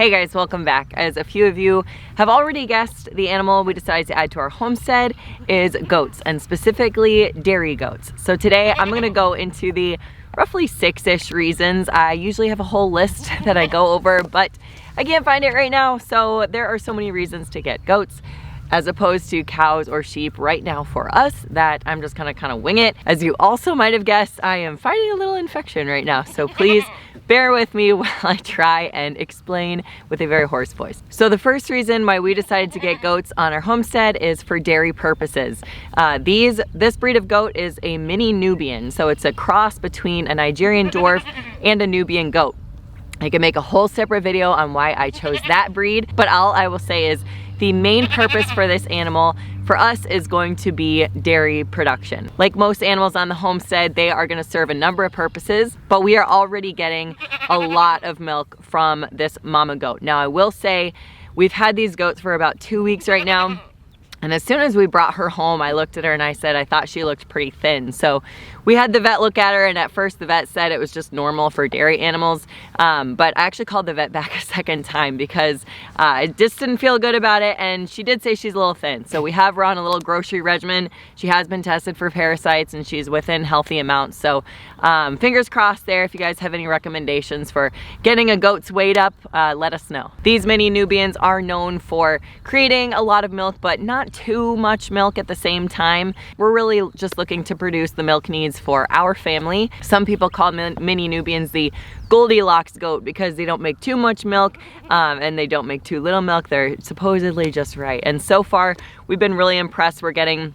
Hey guys, welcome back. As a few of you have already guessed, the animal we decided to add to our homestead is goats, and specifically dairy goats. So today I'm gonna go into the roughly 6-ish reasons. I usually have a whole list that I go over, but I can't find it right now. So there are so many reasons to get goats as opposed to cows or sheep right now for us that I'm just gonna kind of wing it. As you also might have guessed, I am fighting a little infection right now, so please bear with me while I try and explain with a very hoarse voice. So the first reason why we decided to get goats on our homestead is for dairy purposes. This breed of goat is a mini Nubian, so it's a cross between a Nigerian dwarf and a Nubian goat. I can make a whole separate video on why I chose that breed, but all I will say is the main purpose for this animal for us is going to be dairy production. Like most animals on the homestead, they are gonna serve a number of purposes, but we are already getting a lot of milk from this mama goat. Now I will say, we've had these goats for about 2 weeks right now. And as soon as we brought her home, I looked at her and I said, I thought she looked pretty thin. So we had the vet look at her, and at first the vet said it was just normal for dairy animals. But I actually called the vet back a second time because I just didn't feel good about it. And she did say she's a little thin. So we have her on a little grocery regimen. She has been tested for parasites and she's within healthy amounts. So fingers crossed there. If you guys have any recommendations for getting a goat's weight up, let us know. These mini Nubians are known for creating a lot of milk, but not too much milk at the same time. We're really just looking to produce the milk needs for our family. Some people call mini Nubians the Goldilocks goat because they don't make too much milk and they don't make too little milk. They're supposedly just right. And so far, we've been really impressed. We're getting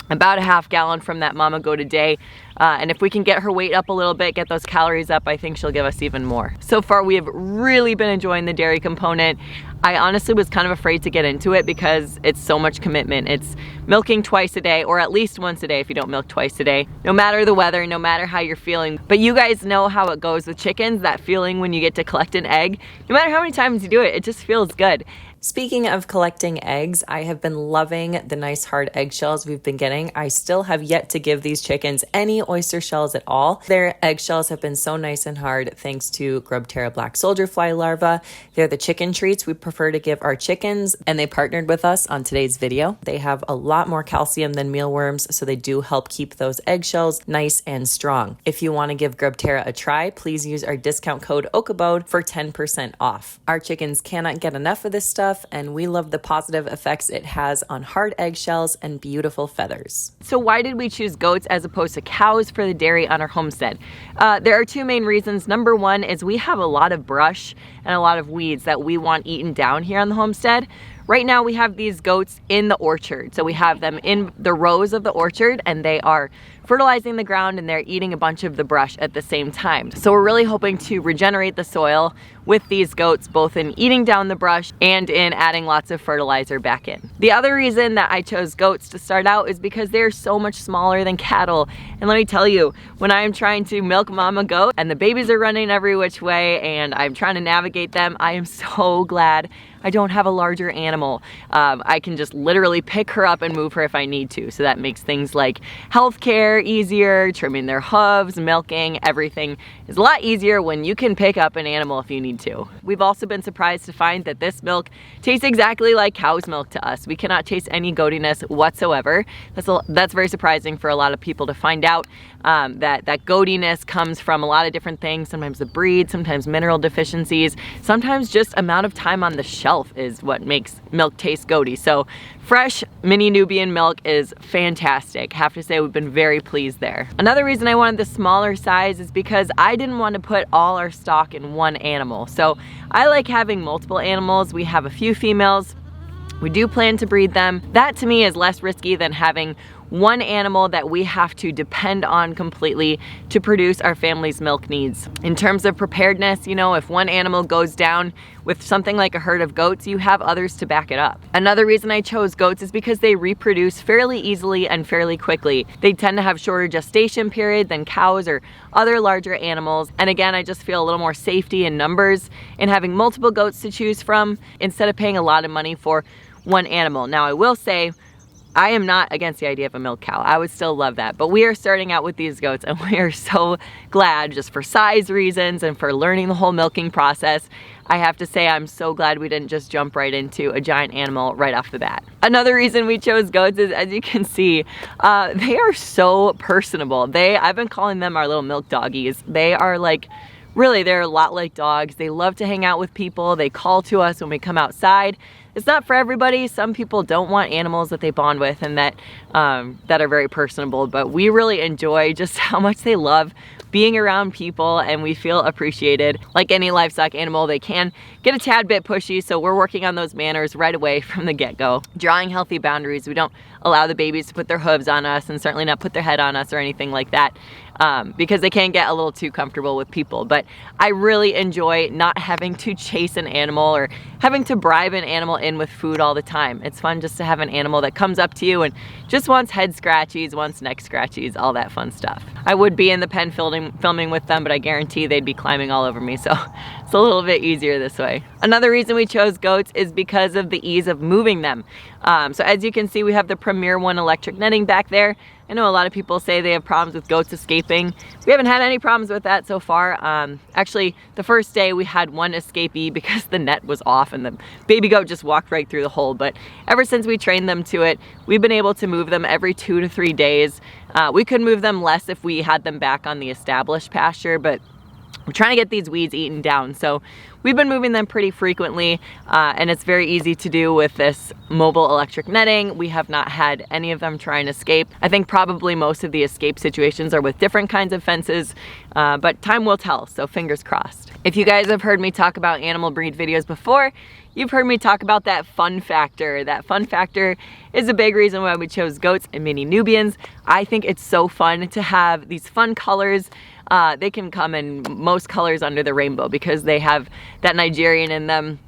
about a half gallon from that mama goat a day. And if we can get her weight up a little bit, get those calories up, I think she'll give us even more. So far, we have really been enjoying the dairy component. I honestly was kind of afraid to get into it because it's so much commitment. It's milking twice a day, or at least once a day if you don't milk twice a day, no matter the weather, no matter how you're feeling. But you guys know how it goes with chickens, that feeling when you get to collect an egg. No matter how many times you do it, it just feels good. Speaking of collecting eggs, I have been loving the nice hard eggshells we've been getting. I still have yet to give these chickens any oyster shells at all. Their eggshells have been so nice and hard thanks to Grubterra black soldier fly larvae. They're the chicken treats we prefer to give our chickens, and they partnered with us on today's video. They have a lot more calcium than mealworms, so they do help keep those eggshells nice and strong. If you want to give Grubterra a try, please use our discount code OKABODE for 10% off. Our chickens cannot get enough of this stuff, and we love the positive effects it has on hard eggshells and beautiful feathers. So why did we choose goats as opposed to cows for the dairy on our homestead? There are two main reasons. Number one is we have a lot of brush and a lot of weeds that we want eaten down here on the homestead. Right now we have these goats in the orchard. So we have them in the rows of the orchard and they are fertilizing the ground and they're eating a bunch of the brush at the same time. So we're really hoping to regenerate the soil with these goats, both in eating down the brush and in adding lots of fertilizer back in. The other reason that I chose goats to start out is because they're so much smaller than cattle. And let me tell you, when I'm trying to milk mama goat and the babies are running every which way and I'm trying to navigate them, I am so glad I don't have a larger animal. I can just literally pick her up and move her if I need to. So that makes things like healthcare easier, trimming their hooves, milking, everything is a lot easier when you can pick up an animal if you need to. We've also been surprised to find that this milk tastes exactly like cow's milk to us. We cannot taste any goatiness whatsoever. That's very surprising for a lot of people to find out. That goatiness comes from a lot of different things, sometimes the breed, sometimes mineral deficiencies, sometimes just amount of time on the shelf is what makes milk taste goaty. So fresh mini Nubian milk is fantastic. Have to say we've been very pleased there. Another reason I wanted the smaller size is because I didn't want to put all our stock in one animal. So I like having multiple animals. We have a few females. We do plan to breed them. That to me is less risky than having one animal that we have to depend on completely to produce our family's milk needs. In terms of preparedness, you know, if one animal goes down with something like a herd of goats, you have others to back it up. Another reason I chose goats is because they reproduce fairly easily and fairly quickly. They tend to have shorter gestation period than cows or other larger animals. And again, I just feel a little more safety in numbers in having multiple goats to choose from instead of paying a lot of money for one animal. Now I will say, I am not against the idea of a milk cow. I would still love that. But we are starting out with these goats and we are so glad, just for size reasons and for learning the whole milking process. I have to say I'm so glad we didn't just jump right into a giant animal right off the bat. Another reason we chose goats is, as you can see, they are so personable. I've been calling them our little milk doggies. They are like, really, they're a lot like dogs. They love to hang out with people. They call to us when we come outside. It's not for everybody. Some people don't want animals that they bond with and that are very personable, but we really enjoy just how much they love being around people, and we feel appreciated. Like any livestock animal, they can get a tad bit pushy, so we're working on those manners right away from the get-go. Drawing healthy boundaries. We don't allow the babies to put their hooves on us and certainly not put their head on us or anything like that, because they can get a little too comfortable with people. But I really enjoy not having to chase an animal or having to bribe an animal in with food all the time. It's fun just to have an animal that comes up to you and just wants head scratchies, wants neck scratchies, all that fun stuff. I would be in the pen filming with them, but I guarantee they'd be climbing all over me, so it's a little bit easier this way. Another reason we chose goats is because of the ease of moving them. So as you can see, we have the Premier One electric netting back there. I know a lot of people say they have problems with goats escaping. We haven't had any problems with that so far. Actually, the first day we had one escapee because the net was off and the baby goat just walked right through the hole. But ever since we trained them to it, we've been able to move them every 2 to 3 days. We could move them less if we had them back on the established pasture, but we're trying to get these weeds eaten down. So we've been moving them pretty frequently, and it's very easy to do with this mobile electric netting. We have not had any of them try and escape. I think probably most of the escape situations are with different kinds of fences, but time will tell, so fingers crossed. If you guys have heard me talk about animal breed videos before, you've heard me talk about that fun factor. That fun factor is a big reason why we chose goats and mini Nubians. I think it's so fun to have these fun colors. They can come in most colors under the rainbow because they have that Nigerian in them.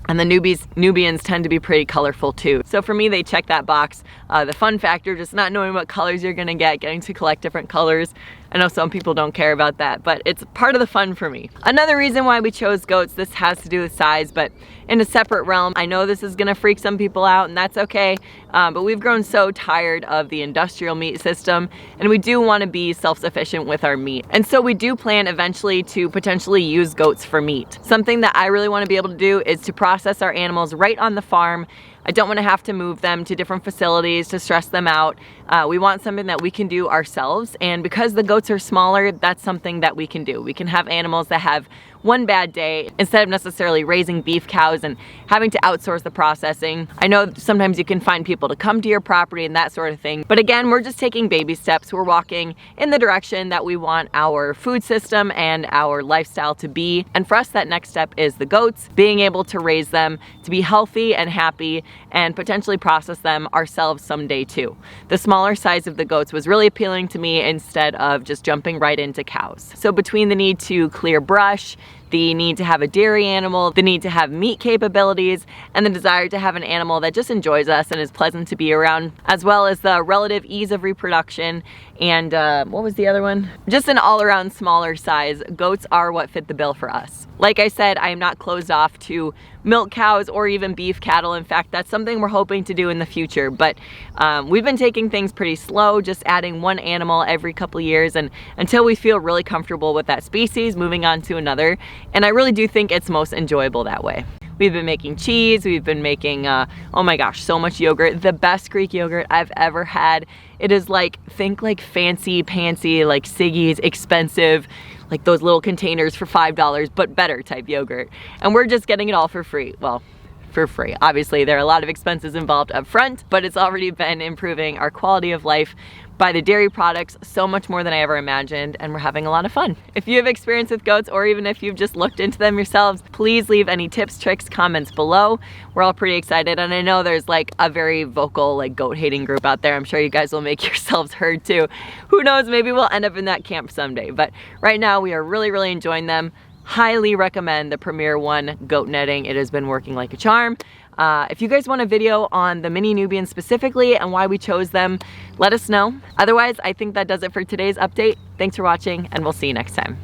And the Nubians tend to be pretty colorful too. So for me, they check that box. The fun factor, just not knowing what colors you're gonna get, getting to collect different colors. I know some people don't care about that, but it's part of the fun for me. Another reason why we chose goats, this has to do with size, but in a separate realm. I know this is gonna freak some people out, and that's okay, but we've grown so tired of the industrial meat system, and we do wanna be self-sufficient with our meat. And so we do plan eventually to potentially use goats for meat. Something that I really wanna be able to do is to process our animals right on the farm. I don't want to have to move them to different facilities to stress them out. We want something that we can do ourselves, and because the goats are smaller, that's something that we can do. We can have animals that have one bad day instead of necessarily raising beef cows and having to outsource the processing. I know sometimes you can find people to come to your property and that sort of thing, but again, we're just taking baby steps. We're walking in the direction that we want our food system and our lifestyle to be, and for us that next step is the goats, being able to raise them to be healthy and happy and potentially process them ourselves someday too. The smaller size of the goats was really appealing to me instead of just jumping right into cows. So between the need to clear brush, the need to have a dairy animal, the need to have meat capabilities, and the desire to have an animal that just enjoys us and is pleasant to be around, as well as the relative ease of reproduction and what was the other one? Just an all-around smaller size, goats are what fit the bill for us. Like I said, I am not closed off to milk cows or even beef cattle. In fact, that's something we're hoping to do in the future, but we've been taking things pretty slow, just adding one animal every couple years, and until we feel really comfortable with that species, moving on to another. And I really do think it's most enjoyable that way. We've been making cheese, we've been making, oh my gosh, so much yogurt. The best Greek yogurt I've ever had. It is like, think like fancy pantsy, like Siggy's, expensive, like those little containers for $5, but better type yogurt. And we're just getting it all for free. Well, for free. Obviously, there are a lot of expenses involved up front, but it's already been improving our quality of life by the dairy products so much more than I ever imagined, and we're having a lot of fun. If you have experience with goats, or even if you've just looked into them yourselves, please leave any tips, tricks, comments below. We're all pretty excited, and I know there's like a very vocal like goat hating group out there. I'm sure you guys will make yourselves heard too. Who knows, maybe we'll end up in that camp someday, but right now we are really enjoying them. Highly recommend the Premier One goat netting. It has been working like a charm. If you guys want a video on the mini Nubians specifically and why we chose them, let us know. Otherwise, I think that does it for today's update. Thanks for watching, and we'll see you next time.